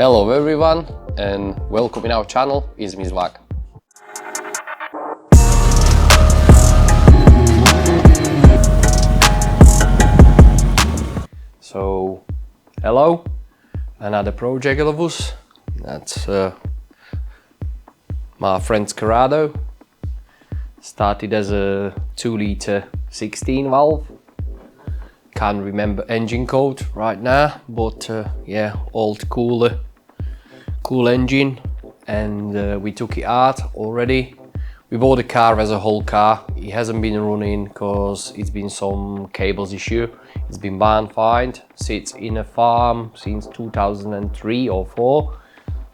Hello everyone and welcome in our channel EastMidsVag. So hello, another project of us. That's my friend's Corrado. Started as a 2-litre 16 valve. Can't remember engine code right now, but yeah, old cool engine, and we took it out already. We bought the car as a whole car. It hasn't been running because it's been some cables issue. It's been ban-fined, sits in a farm since 2003 or 4.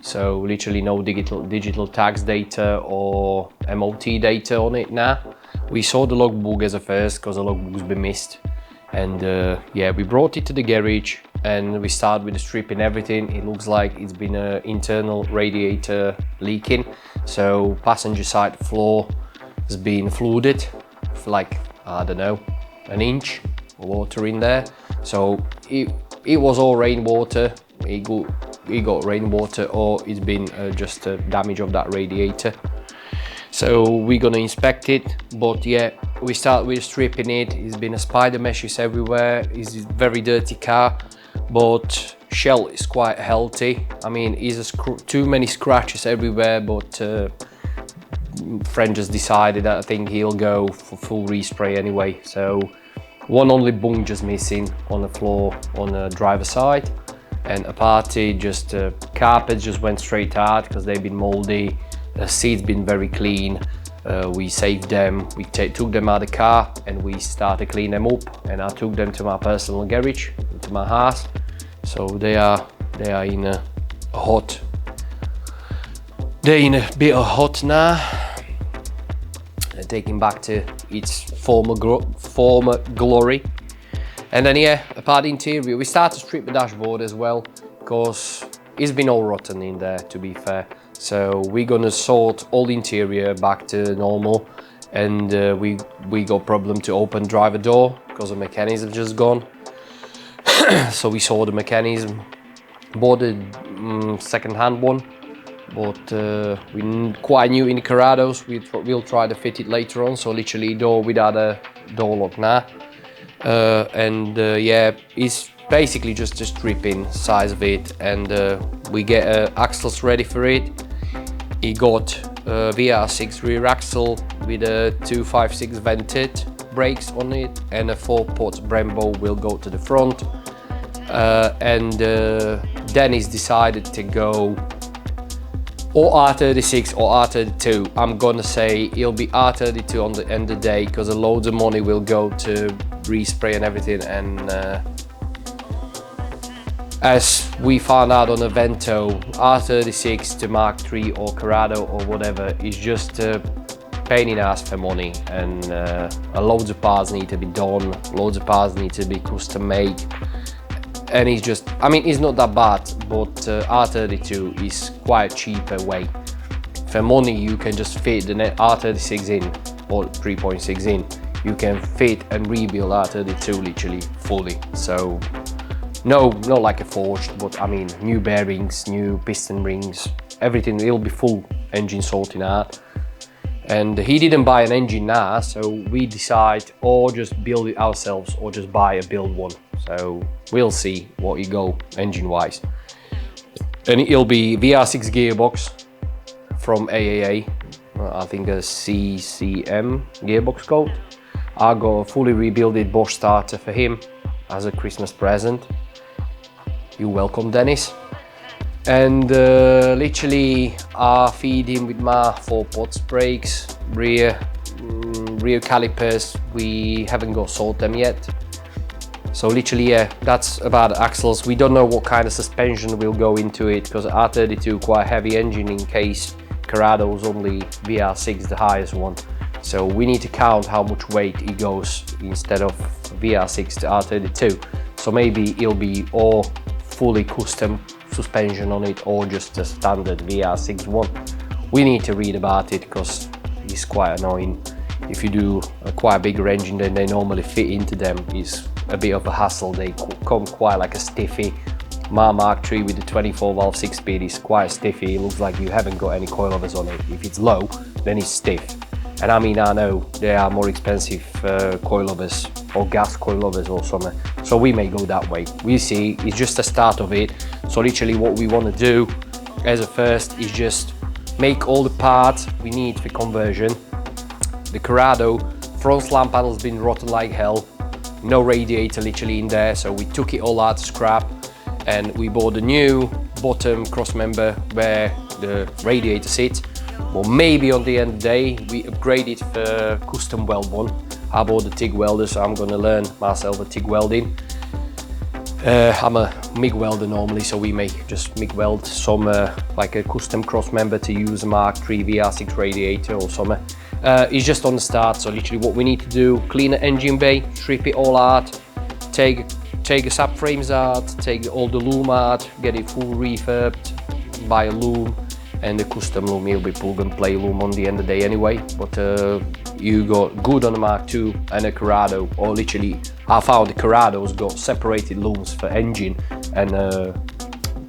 So literally no digital tax data or MOT data on it now. We saw the logbook as a first because the logbook's been missed. And yeah, we brought it to the garage and we started with the strip and everything. It looks like it's been an internal radiator leaking. So passenger side floor has been flooded for like, I don't know, an inch of water in there. So it was all rainwater. It got rainwater, or it's been just a damage of that radiator. So we're gonna inspect it, but yeah, we start with stripping it. It's been a spider meshes everywhere. It's a very dirty car, but shell is quite healthy. I mean, it's too many scratches everywhere, but friend just decided that I think he'll go for full respray anyway. So one only bung just missing on the floor on the driver's side, and apart it, just carpets just went straight out because they've been moldy. The seat's been very clean. We saved them. We took them out of the car and we started cleaning them up. And I took them to my personal garage, to my house. So they are in a hot. They're in a bit of hot now. They're taken back to its former glory. And then yeah, apart the interior, we started to strip the dashboard as well because it's been all rotten in there, to be fair. So we're gonna sort all the interior back to normal, and we got problem to open driver door because the mechanism just gone. So we saw the mechanism, bought a second-hand one, but we quite new in the Corrados. We'll try to fit it later on. So literally door without a door lock now, yeah, it's basically just a stripping size of it, and we get axles ready for it. He got a VR6 rear axle with a 256 vented brakes on it, and a 4-pot Brembo will go to the front. And Dennis decided to go or R36 or R32. I'm gonna say it'll be R32 on the end of the day because a loads of money will go to respray and everything, and as we found out on the Vento, R36 to Mark III or Corrado or whatever is just a pain in the ass for money, and loads of parts need to be done, loads of parts need to be custom made, and it's just, I mean, it's not that bad, but R32 is quite a cheaper way. For money you can just fit the R36 in, or 3.6 in, you can fit and rebuild R32 literally fully. So no, not like a forged, but I mean, new bearings, new piston rings, everything will be full engine sorting out. And he didn't buy an engine now, so we decide or just build it ourselves or just buy a build one. So we'll see what you go engine wise. And it'll be VR6 gearbox from AAA, I think a CCM gearbox code. I got a fully rebuilt Bosch starter for him as a Christmas present. You're welcome, Dennis. And literally I feed him with my 4-pot brakes, rear calipers. We haven't got sold them yet. So literally, yeah, that's about the axles. We don't know what kind of suspension will go into it because R32 quite heavy engine in case Corrado's only VR6 the highest one. So we need to count how much weight it goes instead of VR6 to R32. So maybe it'll be all fully custom suspension on it or just a standard VR6 one. We need to read about it because it's quite annoying. If you do a quite bigger engine than they normally fit into them, it's a bit of a hassle. They come quite like a stiffy my Mark III with the 24 valve 6-speed is quite stiffy. It looks like you haven't got any coilovers on it. If it's low, then it's stiff. And I mean, I know there are more expensive coilovers or gas coilovers or something, so we may go that way. We see, it's just the start of it. So literally what we want to do as a first is just make all the parts we need for conversion. The Corrado front slant panel's been rotten like hell, no radiator literally in there, so we took it all out to scrap and we bought a new bottom cross member where the radiator sits. Well, maybe on the end of the day we upgrade it for custom weld one. I bought the TIG welder, so I'm gonna learn myself a TIG welding. I'm a MIG welder normally, so we may just MIG weld some like a custom cross member to use a Mark III VR6 radiator or something. It's just on the start, so literally what we need to do, clean the engine bay, strip it all out, take the subframes out, take all the loom out, get it full refurbed, buy a loom, and the custom loom will be plug and play loom on the end of the day anyway. But you got good on the Mark II and a Corrado, or literally I found the Corrado's got separated looms for engine and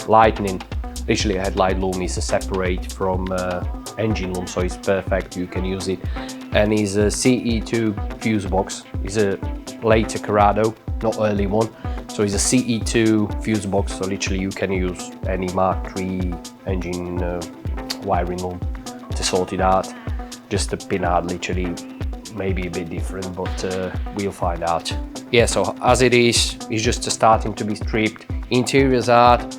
lightning. Literally a headlight loom is a separate from engine loom, so it's perfect, you can use it. And it's a CE2 fuse box. It's a later Corrado, not early one. So it's a CE2 fuse box, so literally you can use any Mark III engine wiring loom to sort it out. Just the pin out literally maybe a bit different, but we'll find out. Yeah, so as it is, it's just starting to be stripped. Interior's out,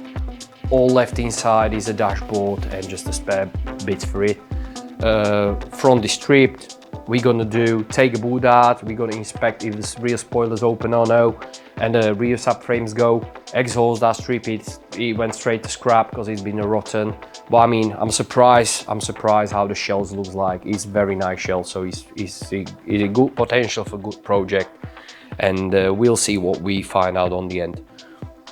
all left inside is a dashboard and just a spare bits for it. Front is stripped. We're gonna take a boot out, we're gonna inspect if the rear spoiler's open or no, and the rear subframes go. Exhaust, I strip it, it went straight to scrap because it's been rotten. But I mean, I'm surprised how the shells looks like. It's very nice shell, so it's a good potential for good project, and we'll see what we find out on the end.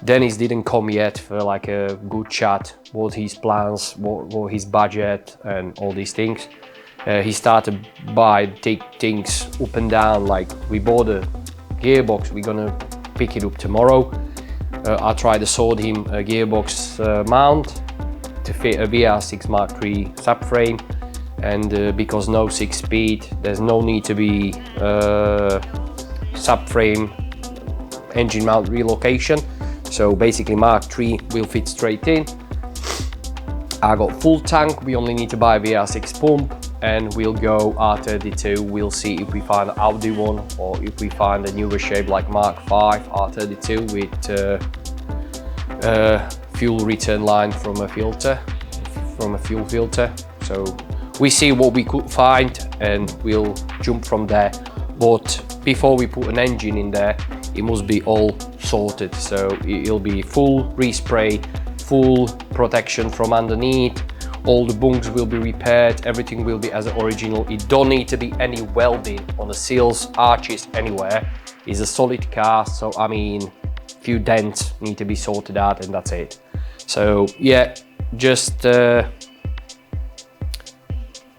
Dennis didn't come yet for like a good chat, what his plans, what his budget and all these things. He started by take things up and down, like we bought a gearbox, we're gonna pick it up tomorrow. I tried to sort him a gearbox mount to fit a VR6 Mark III subframe, and because no 6-speed, there's no need to be subframe engine mount relocation. So basically Mark III will fit straight in. I got full tank, we only need to buy a VR6 pump, and we'll go R32. We'll see if we find an Audi one or if we find a newer shape like Mark V R32 with fuel return line from a fuel filter. So we see what we could find and we'll jump from there. But before we put an engine in there, it must be all sorted. So it'll be full respray, full protection from underneath. All the bunks will be repaired, everything will be as original. It don't need to be any welding on the seals, arches, anywhere. It's a solid cast, so I mean, few dents need to be sorted out and that's it. So yeah, just I'm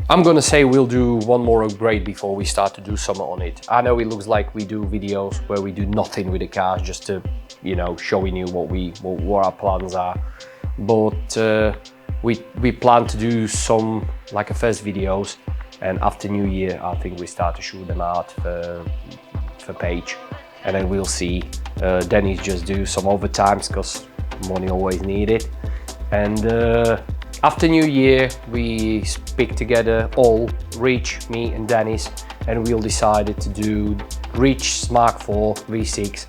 gonna say we'll do one more upgrade before we start to do something on it. I know it looks like we do videos where we do nothing with the cars, just to, you know, showing you what our plans are. But we plan to do some like a first videos, and after New Year I think we start to shoot them out for page, and then we'll see. Dennis just do some overtimes because money always needed, and after New Year we speak together, all Rich, me and Dennis, and we'll decide to do Rich's Mark IV V6.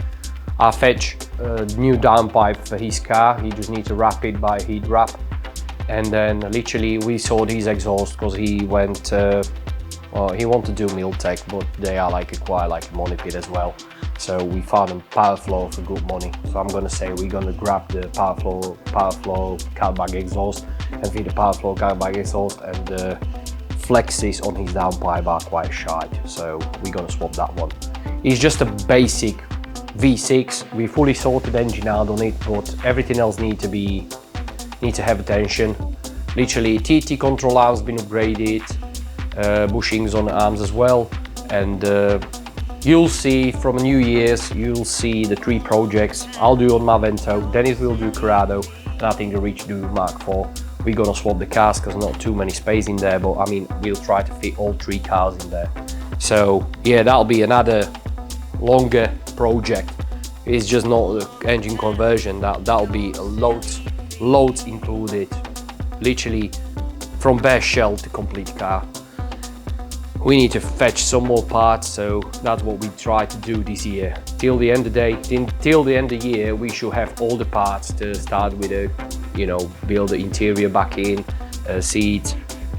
I fetch a new downpipe for his car, he just needs to wrap it by heat wrap. And then literally we sold his exhaust because he went, well, he wanted to do Miltech, but they are like quite like a money pit as well. So we found a Powerflow for good money. So I'm gonna say we're gonna grab the Powerflow cat bag exhaust and feed the Powerflow cat bag exhaust, and the flexes on his downpipe are quite shite. So we're gonna swap that one. It's just a basic V6. We fully sorted engine out on it, but everything else need to have attention. Literally TT control arms been upgraded, bushings on the arms as well, and you'll see from New Year's, you'll see the 3 projects. I'll do on my Vento, Dennis will do Corrado, and I think the Rich do Mark IV. We're gonna swap the cars because not too many space in there, but I mean, we'll try to fit all 3 cars in there. So yeah, that'll be another longer project. It's just not the engine conversion, that'll be loads included, literally from bare shell to complete car. We need to fetch some more parts, so that's what we try to do this year. Till the end of the year, we should have all the parts to start with, build the interior back in, seats.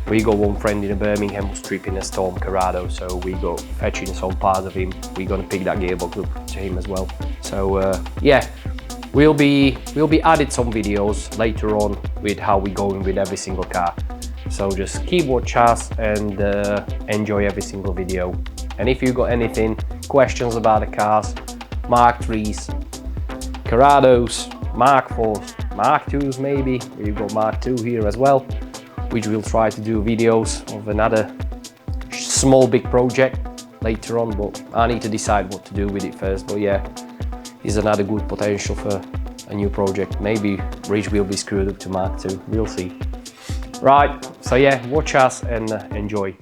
We got one friend in Birmingham who's stripping a Storm Corrado, so we go fetching some parts of him. We're gonna pick that gearbox up to him as well. So yeah, we'll be added some videos later on with how we're going with every single car. So just keep watch us and enjoy every single video. And if you got anything, questions about the cars, Mark IIIs, Corrados, Mark IVs, Mark IIs maybe, we've got Mark II here as well, which we'll try to do videos of another small big project later on, but I need to decide what to do with it first. But yeah, it's another good potential for a new project. Maybe Rich will be screwed up to Mark II, we'll see. Right, so yeah, watch us and enjoy.